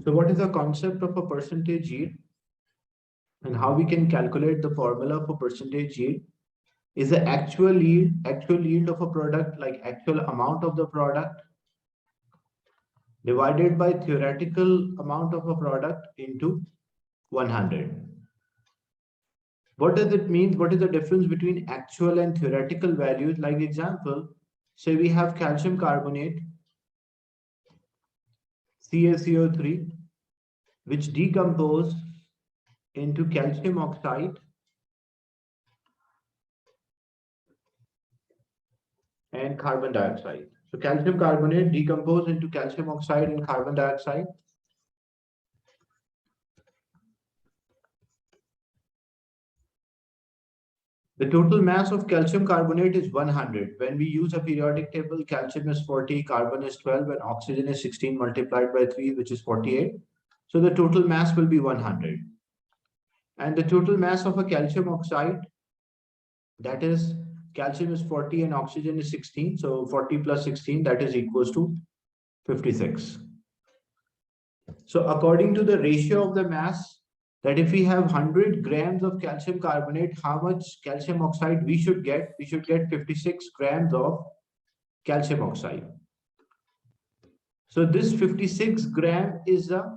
So what is the concept of a percentage yield and how we can calculate the formula for percentage yield? Is the actual yield of a product, like actual amount of the product, divided by theoretical amount of a product into 100. What does it mean? What is the difference between actual and theoretical values? Like example, say we have calcium carbonate, CaCO3, which decompose into calcium oxide and carbon dioxide. So calcium carbonate decompose into calcium oxide and carbon dioxide. The total mass of calcium carbonate is 100. When we use a periodic table, calcium is 40, carbon is 12, and oxygen is 16 multiplied by 3, which is 48. So the total mass will be 100. And the total mass of a calcium oxide, that is, calcium is 40 and oxygen is 16. So 40 plus 16, that is equals to 56. So according to the ratio of the mass, that if we have 100 grams of calcium carbonate, how much calcium oxide we should get? We should get 56 grams of calcium oxide. So this 56 gram is a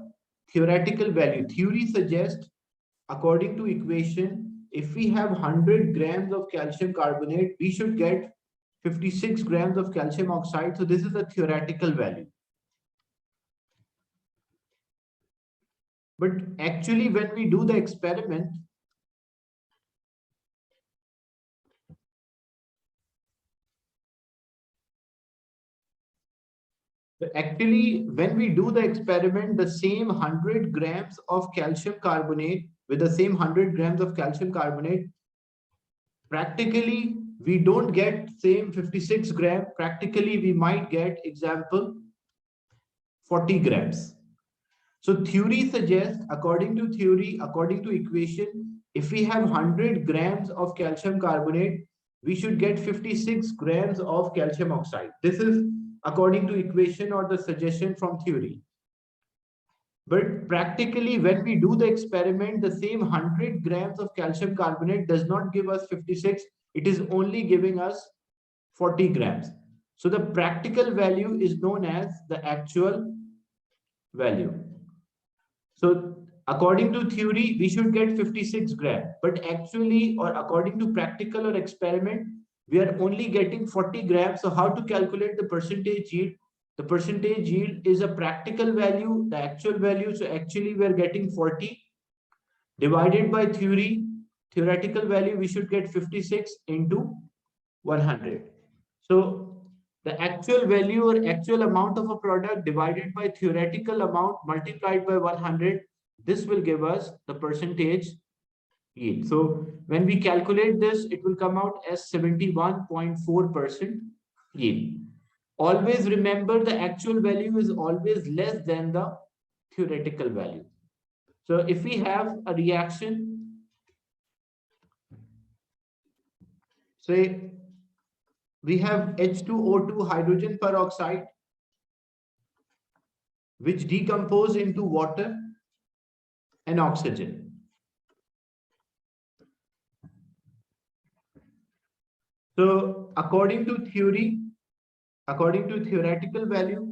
theoretical value. Theory suggests, according to equation, if we have 100 grams of calcium carbonate, we should get 56 grams of calcium oxide. So this is a theoretical value. But actually, when we do the experiment, the same 100 grams of calcium carbonate with the same 100 grams of calcium carbonate, practically we don't get same 56 gram. Practically, we might get, example, 40 grams. So theory suggests, according to equation, if we have 100 grams of calcium carbonate, we should get 56 grams of calcium oxide. This is according to equation or the suggestion from theory. But practically, when we do the experiment, the same 100 grams of calcium carbonate does not give us 56. It is only giving us 40 grams. So the practical value is known as the actual value. So according to theory, we should get 56 grams, but actually, or according to practical or experiment, we are only getting 40 grams. So how to calculate the percentage yield? The percentage yield is a practical value, the actual value. So actually, we are getting 40 divided by theoretical value, we should get 56 into 100. So the actual value or actual amount of a product divided by theoretical amount multiplied by 100, this will give us the percentage yield. So when we calculate this, it will come out as 71.4% yield. Always remember, the actual value is always less than the theoretical value. So if we have a reaction, say we have H2O2 hydrogen peroxide, which decompose into water and oxygen. So according to theoretical value,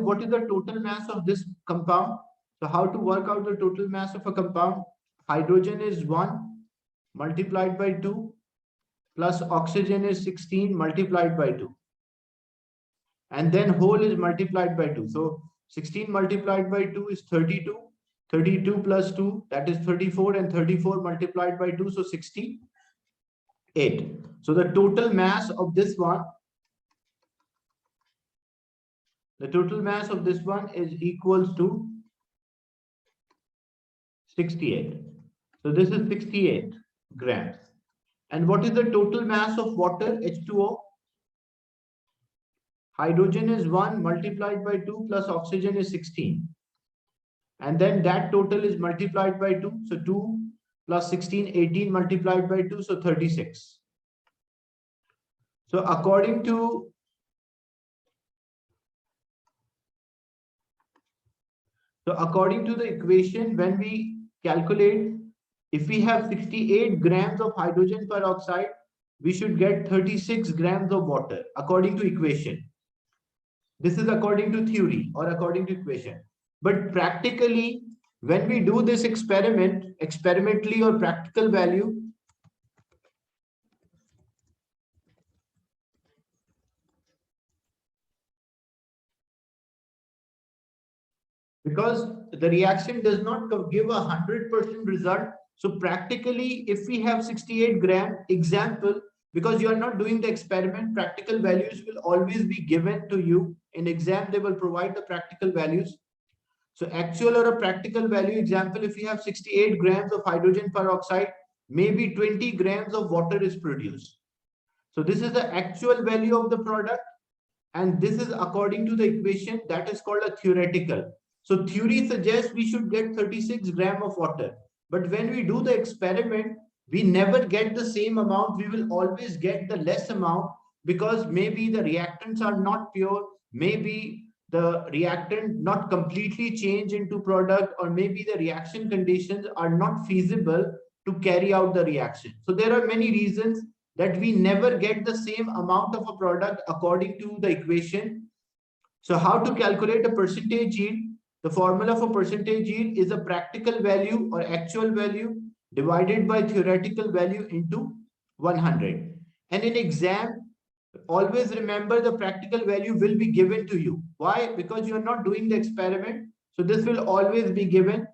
what is the total mass of this compound? So how to work out the total mass of a compound? Hydrogen is 1 multiplied by 2 plus oxygen is 16 multiplied by 2. And then whole is multiplied by 2. So 16 multiplied by 2 is 32. 32 plus 2, that is 34, and 34 multiplied by 2, so 68. So the total mass of this one, is equals to 68. So this is 68 grams. And what is the total mass of water, H2O? Hydrogen is 1 multiplied by 2 plus oxygen is 16. And then that total is multiplied by 2. So 2 plus 16, 18 multiplied by 2, so 36. So according to the equation, when we calculate, if we have 68 grams of hydrogen peroxide, we should get 36 grams of water according to equation. This is according to theory or according to equation. But practically, when we do this experiment, experimentally or practical value, because the reaction does not give a 100% result. So practically, if we have 68 gram example, because you are not doing the experiment, practical values will always be given to you. In exam, they will provide the practical values. So actual or a practical value example, if you have 68 grams of hydrogen peroxide, maybe 20 grams of water is produced. So this is the actual value of the product. And this is according to the equation that is called a theoretical. So theory suggests we should get 36 grams of water. But when we do the experiment, we never get the same amount. We will always get the less amount because maybe the reactants are not pure. Maybe the reactant not completely change into product, or maybe the reaction conditions are not feasible to carry out the reaction. So there are many reasons that we never get the same amount of a product according to the equation. So how to calculate a percentage yield? The formula for percentage yield is a practical value or actual value divided by theoretical value into 100. And in exam, always remember the practical value will be given to you. Why? Because you are not doing the experiment. So this will always be given.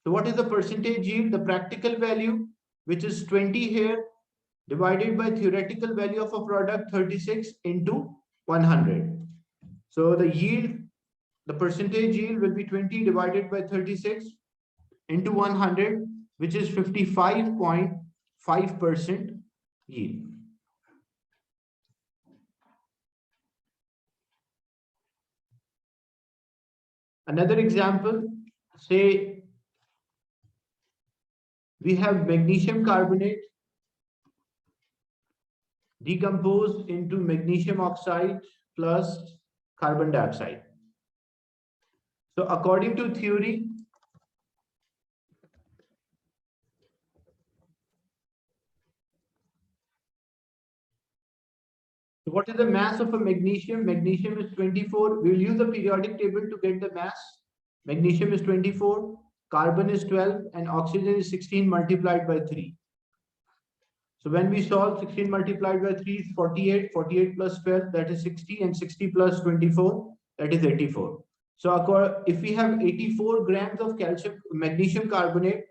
So what is the percentage yield? The practical value, which is 20 here, divided by theoretical value of a product 36 into 100. So the yield, the percentage yield will be 20 divided by 36 into 100, which is 55.5% yield. Another example, say we have magnesium carbonate decomposed into magnesium oxide plus carbon dioxide. So according to theory, so what is the mass of a magnesium? Magnesium is 24. We will use the periodic table to get the mass. Magnesium is 24, carbon is 12, and oxygen is 16 multiplied by 3. So when we solve, 16 multiplied by 3 is 48, 48 plus 12, that is 60, and 60 plus 24, that is 84. So if we have 84 grams of magnesium carbonate,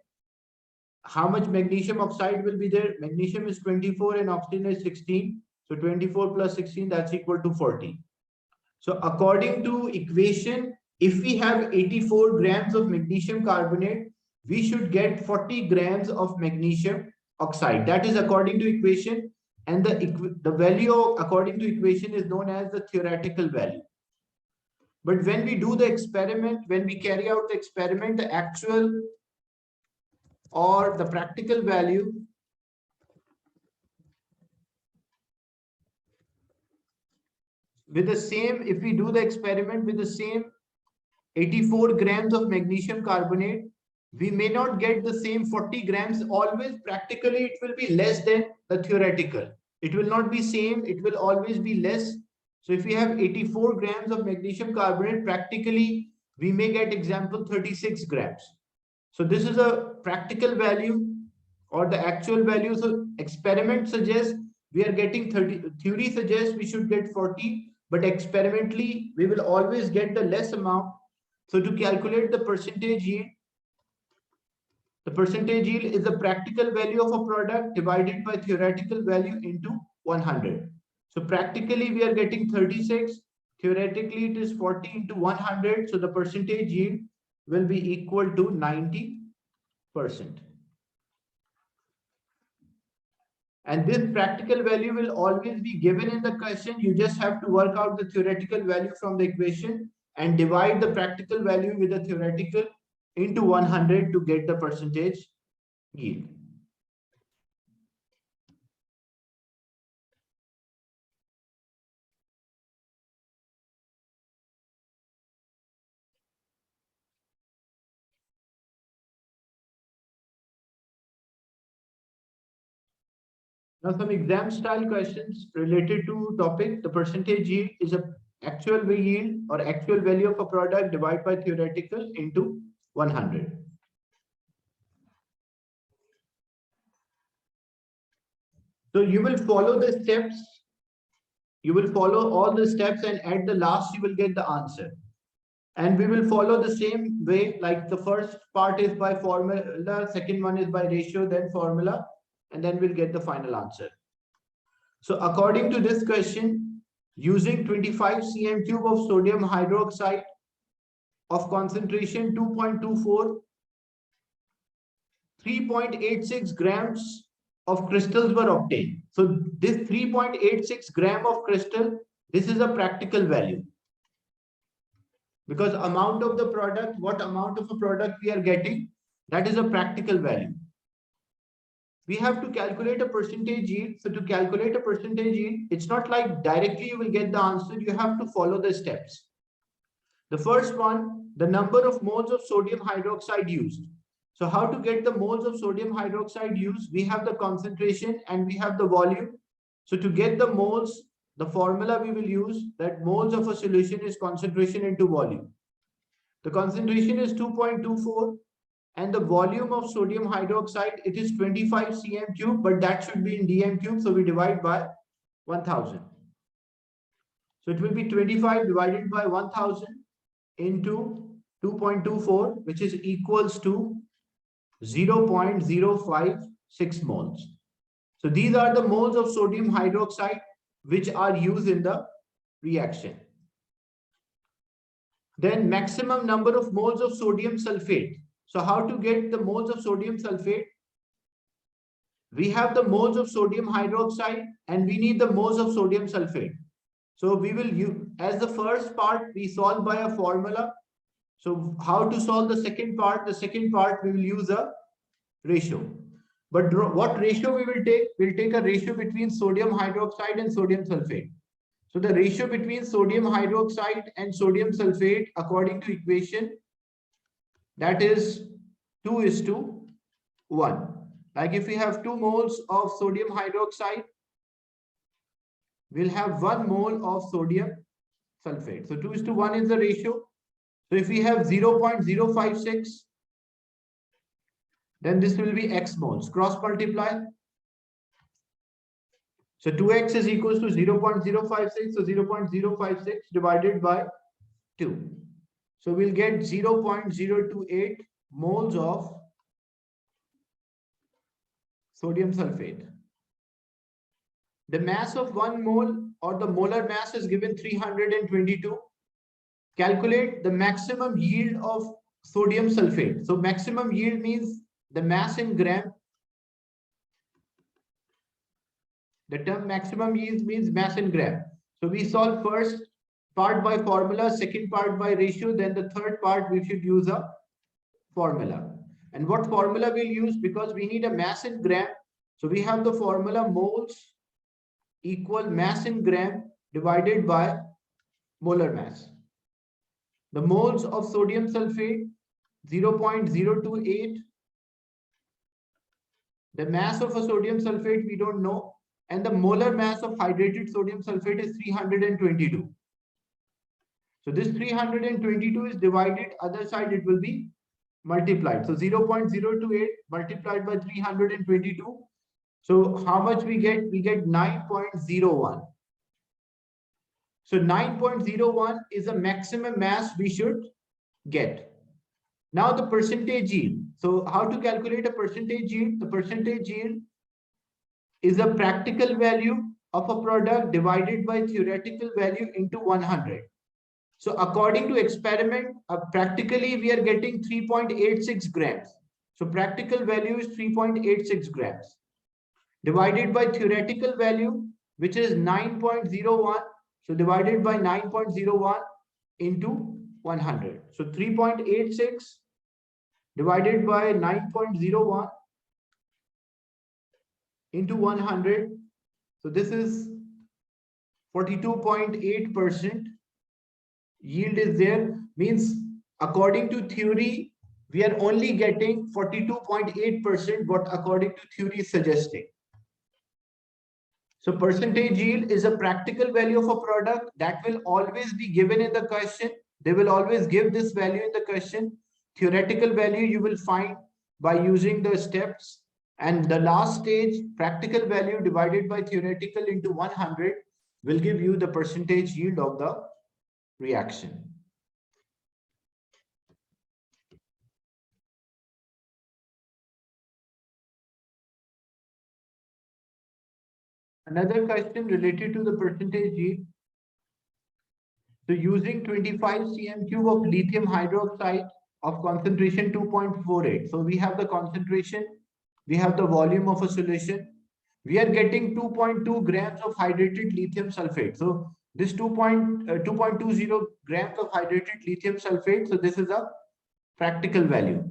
how much magnesium oxide will be there? Magnesium is 24 and oxygen is 16. So 24 plus 16, that's equal to 40. So according to equation, if we have 84 grams of magnesium carbonate, we should get 40 grams of magnesium oxide. That is according to equation, and the value according to equation is known as the theoretical value. But when we do the experiment, when we carry out the experiment, the actual or the practical value with the same, if we do the experiment with the same 84 grams of magnesium carbonate, we may not get the same 40 grams. Always practically it will be less than the theoretical. It will not be same, it will always be less. So if we have 84 grams of magnesium carbonate, practically we may get example 36 grams. So this is a practical value or the actual value. So experiment suggests we are getting 30, theory suggests we should get 40, but experimentally we will always get the less amount. So to calculate the percentage yield is the practical value of a product divided by theoretical value into 100. So practically we are getting 36, theoretically it is 40 into 100. So the percentage yield will be equal to 90%. And this practical value will always be given in the question. You just have to work out the theoretical value from the equation and divide the practical value with the theoretical. into 100 to get the percentage yield. Now some exam style questions related to topic. The percentage yield is a actual yield or actual value of a product divided by theoretical into 100. So you will follow the steps. You will follow all the steps, and at the last you will get the answer. And we will follow the same way, like the first part is by formula, second one is by ratio, then formula, and then we'll get the final answer. So according to this question, using 25 cm cube of sodium hydroxide of concentration 2.24, 3.86 grams of crystals were obtained. So this 3.86 gram of crystal, this is a practical value. Because amount of the product, what amount of a product we are getting, that is a practical value. We have to calculate a percentage yield. So to calculate a percentage yield, it's not like directly you will get the answer. You have to follow the steps. The first one, the number of moles of sodium hydroxide used. So how to get the moles of sodium hydroxide used? We have the concentration and we have the volume. So to get the moles, the formula we will use, that moles of a solution is concentration into volume. The concentration is 2.24 and the volume of sodium hydroxide, it is 25 cm cube, but that should be in dm cube. So we divide by 1000. So it will be 25 divided by 1000 into 2.24, which is equals to 0.056 moles. So these are the moles of sodium hydroxide which are used in the reaction. Then maximum number of moles of sodium sulfate. So how to get the moles of sodium sulfate? We have the moles of sodium hydroxide and we need the moles of sodium sulfate. So we will use, as the first part, we solve by a formula. So how to solve the second part? The second part we will use a ratio. But what ratio we will take? We'll take a ratio between sodium hydroxide and sodium sulfate. So the ratio between sodium hydroxide and sodium sulfate according to equation, that is 2:1. Like if we have 2 moles of sodium hydroxide, we'll have 1 mole of sodium sulfate. So 2:1 is the ratio. So if we have 0.056, then this will be x moles. Cross multiply. So 2x is equals to 0.056. So 0.056 divided by 2. So we'll get 0.028 moles of sodium sulfate. The mass of 1 mole or the molar mass is given 322. Calculate the maximum yield of sodium sulfate. So maximum yield means the mass in gram. The term maximum yield means mass in gram. So we solve first part by formula, second part by ratio, then the third part we should use a formula. And what formula we'll use? Because we need a mass in gram. So we have the formula moles equal mass in gram divided by molar mass. The moles of sodium sulfate 0.028. The mass of a sodium sulfate we don't know, and the molar mass of hydrated sodium sulfate is 322. So this 322 is divided, other side it will be multiplied. So 0.028 multiplied by 322. So how much we get? We get 9.01. So 9.01 is the maximum mass we should get. Now the percentage yield. So how to calculate a percentage yield? The percentage yield is a practical value of a product divided by theoretical value into 100. So according to experiment, practically we are getting 3.86 grams. So practical value is 3.86 grams. Divided by theoretical value, which is 9.01. So divided by 9.01 into 100. So 3.86 divided by 9.01 into 100. So this is 42.8% yield is there. Means according to theory, we are only getting 42.8% what according to theory is suggesting. So percentage yield is a practical value of a product that will always be given in the question. They will always give this value in the question. Theoretical value you will find by using the steps. And the last stage, practical value divided by theoretical into 100 will give you the percentage yield of the reaction. Another question related to the percentage yield. So using 25 cm cube of lithium hydroxide of concentration 2.48. So we have the concentration, we have the volume of a solution. We are getting 2.2 grams of hydrated lithium sulfate. So this 2.20 grams of hydrated lithium sulfate. So this is a practical value.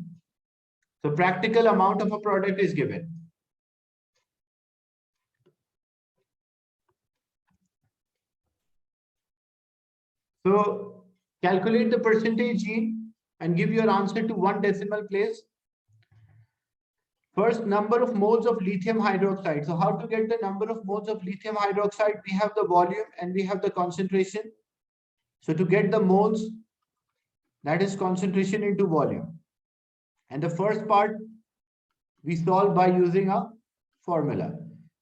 So practical amount of a product is given. So calculate the percentage yield and give your answer to one decimal place. First, number of moles of lithium hydroxide. So how to get the number of moles of lithium hydroxide? We have the volume and we have the concentration. So to get the moles, that is concentration into volume. And the first part we solve by using a formula.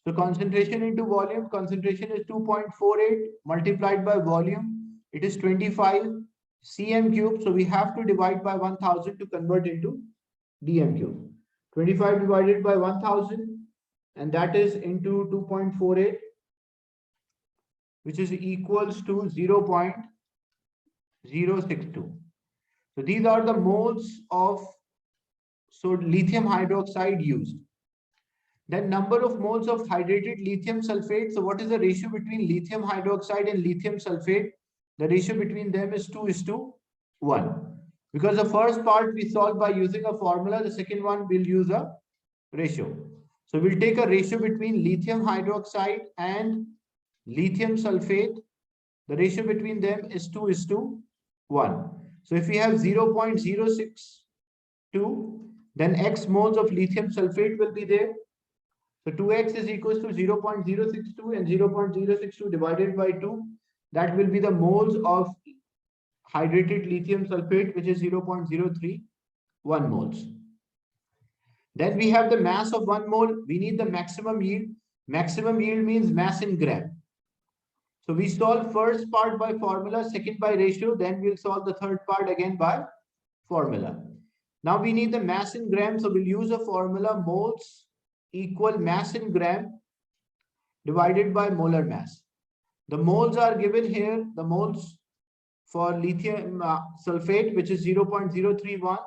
So concentration into volume, concentration is 2.48 multiplied by volume. It is 25 cm cube. So we have to divide by 1000 to convert into dm cube. 25 divided by 1000, and that is into 2.48, which is equals to 0.062. So these are the moles of lithium hydroxide used. Then number of moles of hydrated lithium sulfate. So what is the ratio between lithium hydroxide and lithium sulfate? The ratio between them is 2:1. Because the first part we solve by using a formula, the second one we'll use a ratio. So we'll take a ratio between lithium hydroxide and lithium sulfate. The ratio between them is 2:1. So if we have 0.062, then X moles of lithium sulfate will be there. So 2X is equals to 0.062 and 0.062 divided by 2. That will be the moles of hydrated lithium sulfate, which is 0.031 moles. Then we have the mass of 1 mole. We need the maximum yield. Maximum yield means mass in gram. So we solve first part by formula, second by ratio. Then we'll solve the third part again by formula. Now we need the mass in gram. So we'll use a formula, moles equal mass in gram divided by molar mass. The moles are given here. The moles for lithium sulfate, which is 0.031.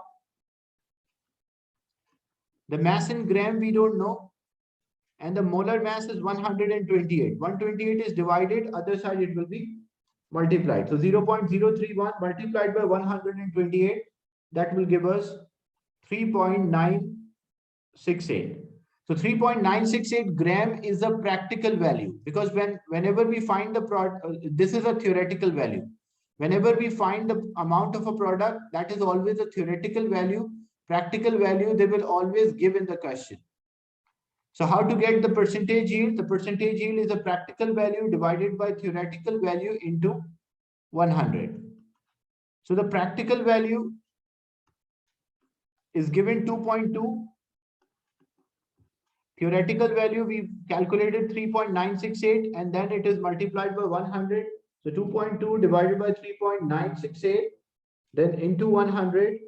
The mass in gram we don't know. And the molar mass is 128. 128 is divided, other side it will be multiplied. So 0.031 multiplied by 128, that will give us 3.968. So 3.968 gram is a practical value, because whenever we find the product, this is a theoretical value. Whenever we find the amount of a product, that is always a theoretical value. Practical value, they will always give in the question. So how to get the percentage yield? The percentage yield is a practical value divided by theoretical value into 100. So the practical value is given 2.2. Theoretical value, we calculated 3.968, and then it is multiplied by 100. So 2.2 divided by 3.968, then into 100,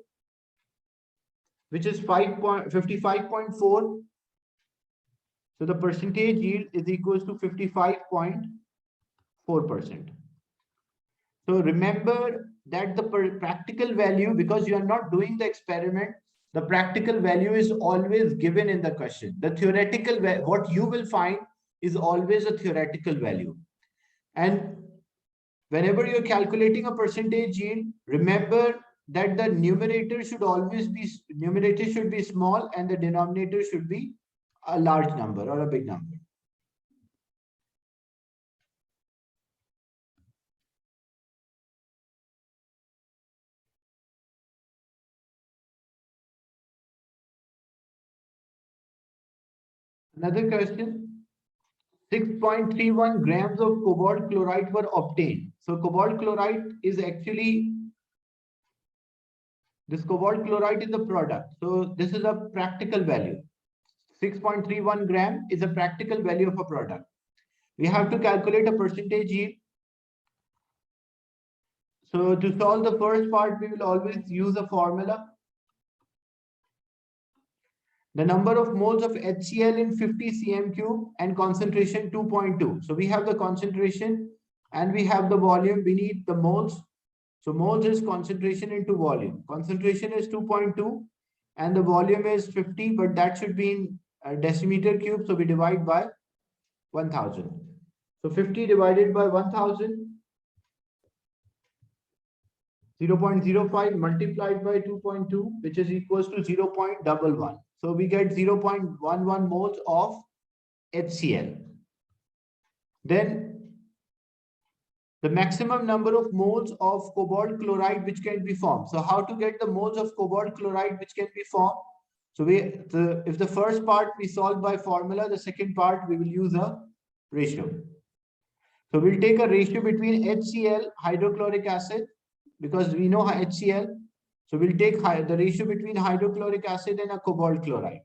which is 55.4. So the percentage yield is equals to 55.4%. So remember that the practical value, because you are not doing the experiment, the practical value is always given in the question. The theoretical, what you will find is always a theoretical value. And whenever you're calculating a percentage yield, remember that the numerator should always be small and the denominator should be a large number or a big number. Another question, 6.31 grams of cobalt chloride were obtained. So cobalt chloride is actually, this cobalt chloride is a product. So this is a practical value. 6.31 gram is a practical value of a product. We have to calculate a percentage yield. So to solve the first part, we will always use a formula. The number of moles of HCl in 50 cm cube and concentration 2.2. So we have the concentration and we have the volume. We need the moles. So moles is concentration into volume. Concentration is 2.2 and the volume is 50, but that should be in decimeter cube. So we divide by 1000. So 50 divided by 1000. 0.05 multiplied by 2.2, which is equals to 0.11. So we get 0.11 moles of HCl. Then the maximum number of moles of cobalt chloride which can be formed. So how to get the moles of cobalt chloride which can be formed? So if the first part we solve by formula, the second part we will use a ratio. So we'll take a ratio between HCl, hydrochloric acid, because we know HCl. So we'll take the ratio between hydrochloric acid and a cobalt chloride.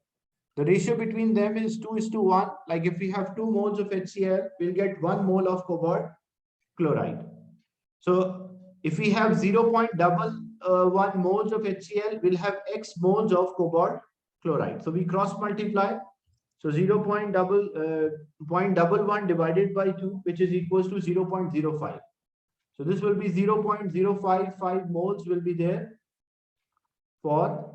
The ratio between them is 2:1. Like if we have 2 moles of HCl, we'll get 1 mole of cobalt chloride. So if we have 0.11 moles of HCl, we'll have X moles of cobalt chloride. So we cross multiply. So 0.11 divided by 2, which is equals to 0.05. So this will be 0.055 moles will be there for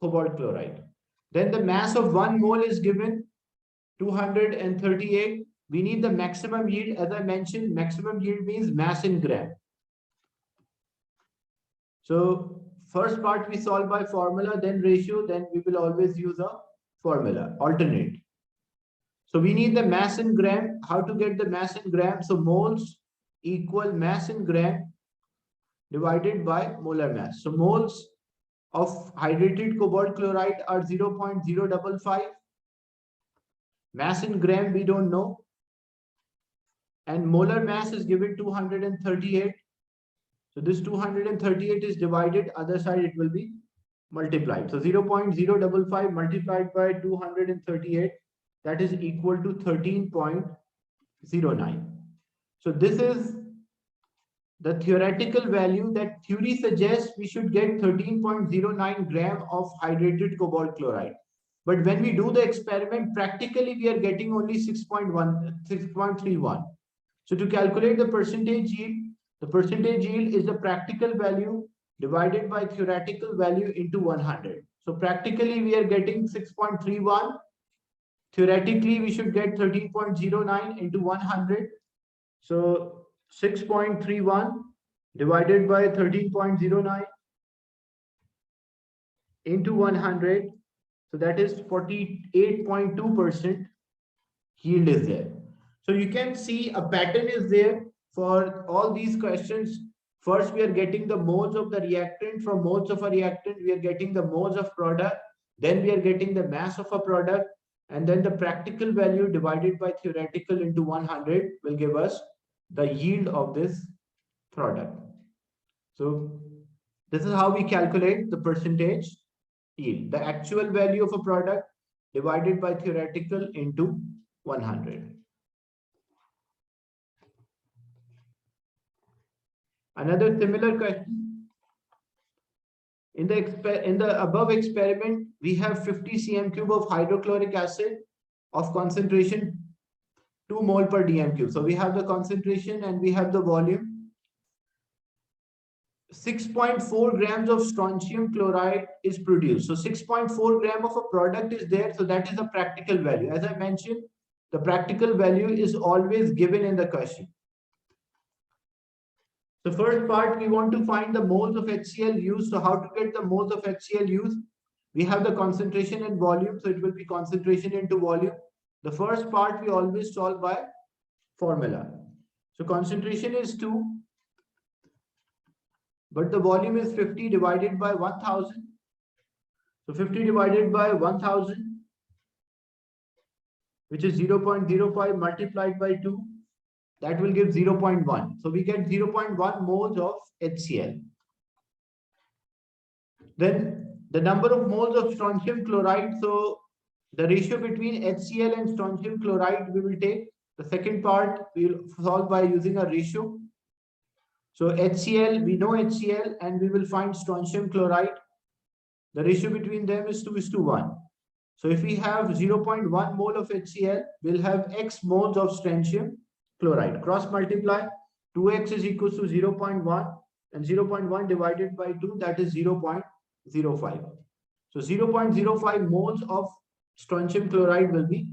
cobalt chloride. Then the mass of 1 mole is given 238. We need the maximum yield. As I mentioned, maximum yield means mass in gram. So first part we solve by formula, then ratio, then we will always use a formula, alternate. So we need the mass in gram. How to get the mass in gram? So moles equal mass in gram divided by molar mass. So moles of hydrated cobalt chloride are 0.055. Mass in gram we don't know. And molar mass is given 238. So this 238 is divided, other side it will be multiplied. So 0.055 multiplied by 238, that is equal to 13.09. So this is the theoretical value that theory suggests we should get 13.09 gram of hydrated cobalt chloride. But when we do the experiment, practically we are getting only 6.31. So to calculate the percentage yield is the practical value divided by theoretical value into 100. So practically we are getting 6.31. Theoretically we should get 13.09 into 100. So 6.31 divided by 13.09 into 100. So that is 48.2% yield is there. So you can see a pattern is there for all these questions. First, we are getting the moles of the reactant. From moles of a reactant, we are getting the moles of product. Then we are getting the mass of a product. And then the practical value divided by theoretical into 100 will give us the yield of this product. So this is how we calculate the percentage yield. The actual value of a product divided by theoretical into 100. Another similar question. In the above experiment, we have 50 cm cube of hydrochloric acid of concentration 2 mole per dm cube. So we have the concentration and we have the volume. 6.4 grams of strontium chloride is produced. So 6.4 gram of a product is there. So that is the practical value. As I mentioned, the practical value is always given in the question. So first part, we want to find the moles of HCl used. So how to get the moles of HCl used? We have the concentration and volume. So it will be concentration into volume. The first part we always solve by formula. So concentration is 2, but the volume is 50 divided by 1000. So 50 divided by 1000, which is 0.05 multiplied by 2. That will give 0.1. So we get 0.1 moles of HCl. Then the number of moles of strontium chloride. So the ratio between HCl and strontium chloride we will take. The second part we will solve by using a ratio. So HCl, we know HCl, and we will find strontium chloride. The ratio between them is 2:1. So if we have 0.1 mole of HCl, we'll have X moles of strontium chloride. Cross multiply, 2x is equals to 0.1, and 0.1 divided by 2, that is 0.05. So 0.05 moles of strontium chloride will be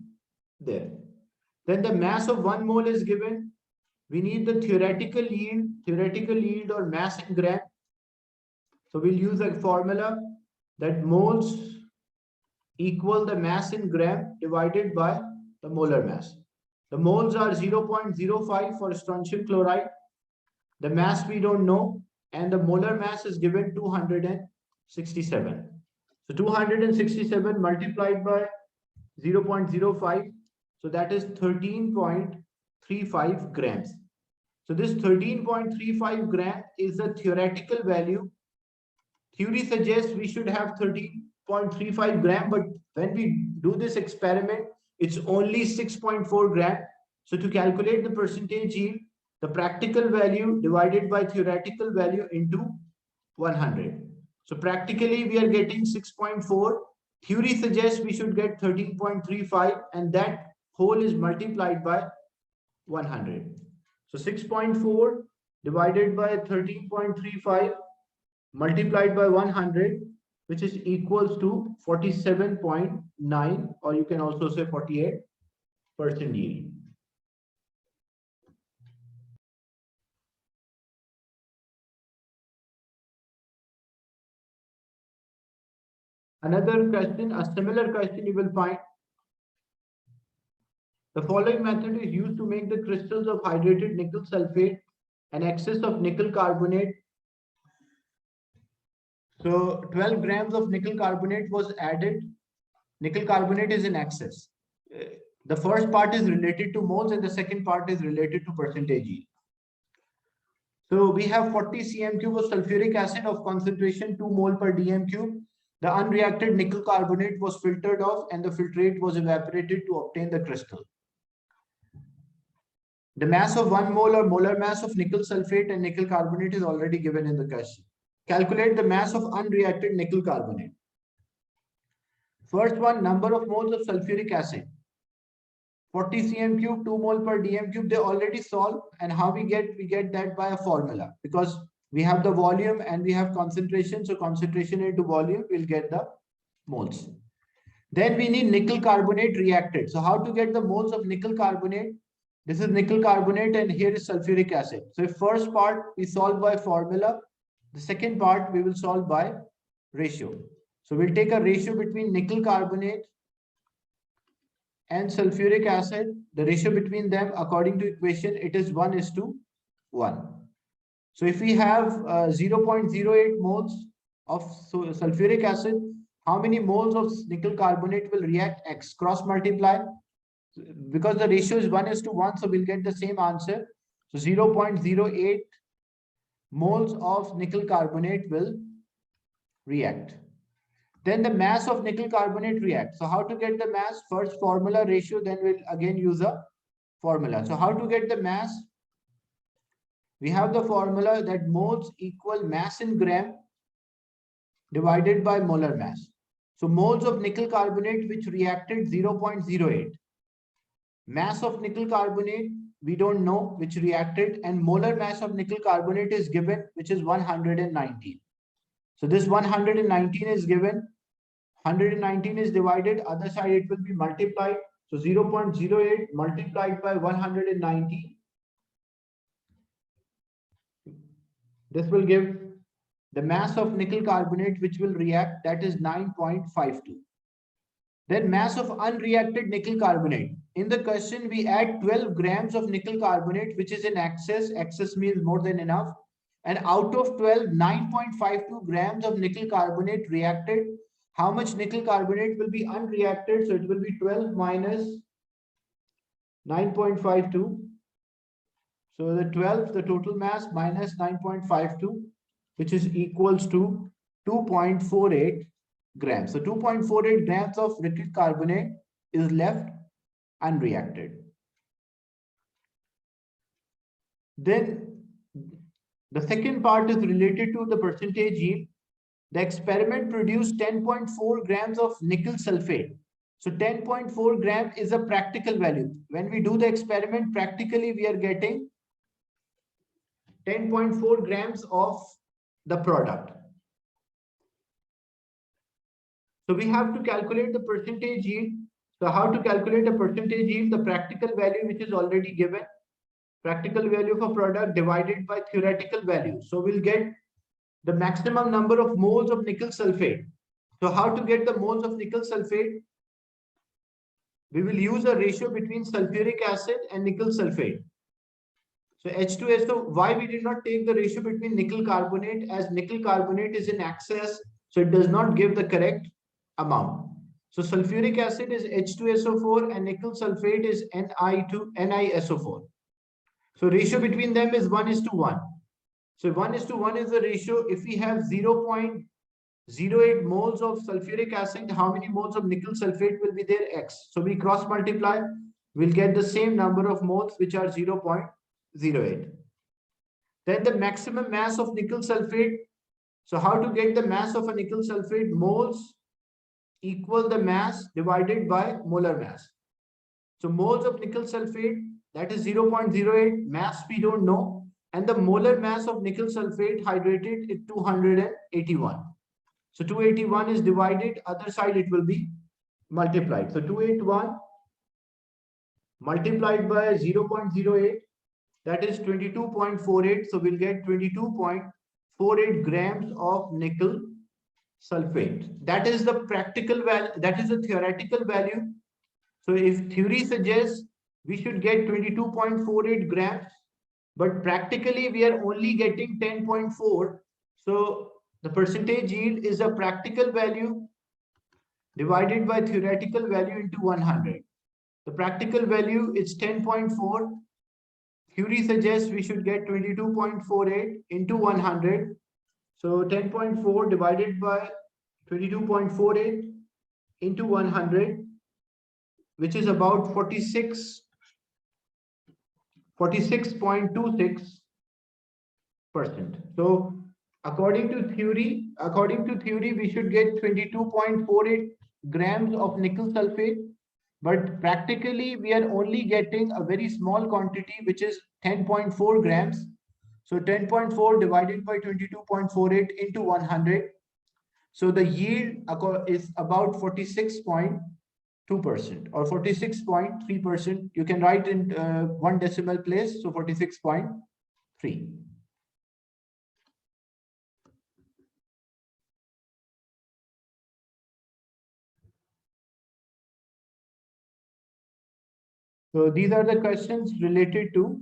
there. Then the mass of 1 mole is given. We need the theoretical yield or mass in gram. So we'll use a formula that moles equal the mass in gram divided by the molar mass. The moles are 0.05 for strontium chloride. The mass we don't know, and the molar mass is given 267. So 267 multiplied by 0.05, so that is 13.35 grams. So this 13.35 gram is the theoretical value. Theory suggests we should have 13.35 gram, but when we do this experiment, it's only 6.4 gram. So to calculate the percentage yield, the practical value divided by theoretical value into 100. So practically we are getting 6.4. Theory suggests we should get 13.35, and that whole is multiplied by 100. So 6.4 divided by 13.35 multiplied by 100, which is equals to 47.9, or you can also say 48% yield. Another question, a similar question you will find. The following method is used to make the crystals of hydrated nickel sulfate and excess of nickel carbonate. So 12 grams of nickel carbonate was added. Nickel carbonate is in excess. The first part is related to moles and the second part is related to percentage yield. So we have 40 cm cube of sulfuric acid of concentration 2 mole per dm cube. The unreacted nickel carbonate was filtered off and the filtrate was evaporated to obtain the crystal. The mass of 1 mole or molar mass of nickel sulfate and nickel carbonate is already given in the question. Calculate the mass of unreacted nickel carbonate. First one, number of moles of sulfuric acid. 40 cm cube, 2 mole per dm cube, they already solved. And how we get that by a formula, because we have the volume and we have concentration. So concentration into volume, we'll get the moles. Then we need nickel carbonate reacted. So how to get the moles of nickel carbonate? This is nickel carbonate and here is sulfuric acid. So first part we solve by formula. The second part we will solve by ratio. So we'll take a ratio between nickel carbonate and sulfuric acid. The ratio between them according to equation, it is 1:1. So if we have 0.08 moles of sulfuric acid, how many moles of nickel carbonate will react? X, cross multiply. Because the ratio is 1:1, so we'll get the same answer. So 0.08 moles of nickel carbonate will react. Then the mass of nickel carbonate reacts. So how to get the mass? First formula ratio, then we'll again use a formula. So how to get the mass? We have the formula that moles equal mass in gram divided by molar mass. So moles of nickel carbonate which reacted 0.08. Mass of nickel carbonate we don't know which reacted, and molar mass of nickel carbonate is given, which is 119. So this 119 is given, 119 is divided, other side it will be multiplied. So 0.08 multiplied by 119 This will give the mass of nickel carbonate which will react, that is 9.52. Then mass of unreacted nickel carbonate. In the question, we add 12 grams of nickel carbonate, which is in excess. Excess means more than enough. And out of 12, 9.52 grams of nickel carbonate reacted. How much nickel carbonate will be unreacted? So it will be 12 minus 9.52. So the 12, the total mass minus 9.52, which is equals to 2.48 grams. So 2.48 grams of nickel carbonate is left unreacted. Then the second part is related to the percentage yield. The experiment produced 10.4 grams of nickel sulfate. So 10.4 gram is a practical value. When we do the experiment, practically we are getting 10.4 grams of the product. So we have to calculate the percentage yield. So how to calculate a percentage yield? The practical value which is already given. Practical value of a product divided by theoretical value. So we'll get the maximum number of moles of nickel sulfate. So how to get the moles of nickel sulfate? We will use a ratio between sulfuric acid and nickel sulfate. So H2SO, why we did not take the ratio between nickel carbonate, as nickel carbonate is in excess, so it does not give the correct amount. So sulfuric acid is H2SO4 and nickel sulfate is NiSO4. So ratio between them is 1:1. So 1:1 is the ratio. If we have 0.08 moles of sulfuric acid, how many moles of nickel sulfate will be there? X. So we cross multiply, we'll get the same number of moles, which are 0.08. Then the maximum mass of nickel sulfate. So how to get the mass of a nickel sulfate? Moles equal the mass divided by molar mass. So moles of nickel sulfate, that is 0.08, mass we don't know, and the molar mass of nickel sulfate hydrated is 281. So 281 is divided, other side it will be multiplied. So 281 multiplied by 0.08, that is 22.48. So we'll get 22.48 grams of nickel sulfate. That is the practical value, that is the theoretical value. So if theory suggests we should get 22.48 grams, but practically we are only getting 10.4. So the percentage yield is a practical value divided by theoretical value into 100. The practical value is 10.4. Theory suggests we should get 22.48 into 100. So 10.4 divided by 22.48 into 100, which is about 46.26%. So according to theory, we should get 22.48 grams of nickel sulfate, but practically we are only getting a very small quantity, which is 10.4 grams. So 10.4 divided by 22.48 into 100. So the yield is about 46.2% or 46.3%. You can write in one decimal place, so 46.3. So these are the questions related to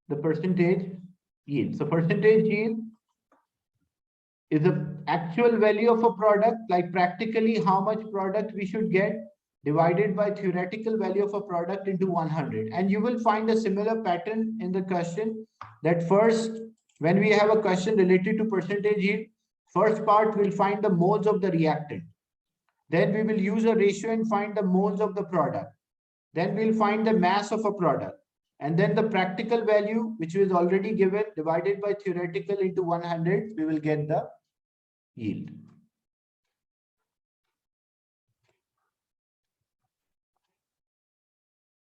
the percentage yield. So percentage yield is the actual value of a product, like practically how much product we should get divided by theoretical value of a product into 100. And you will find a similar pattern in the question, that first, when we have a question related to percentage yield, first part we'll find the moles of the reactant. Then we will use a ratio and find the moles of the product. Then we'll find the mass of a product. And then the practical value, which is already given, divided by theoretical into 100, we will get the yield.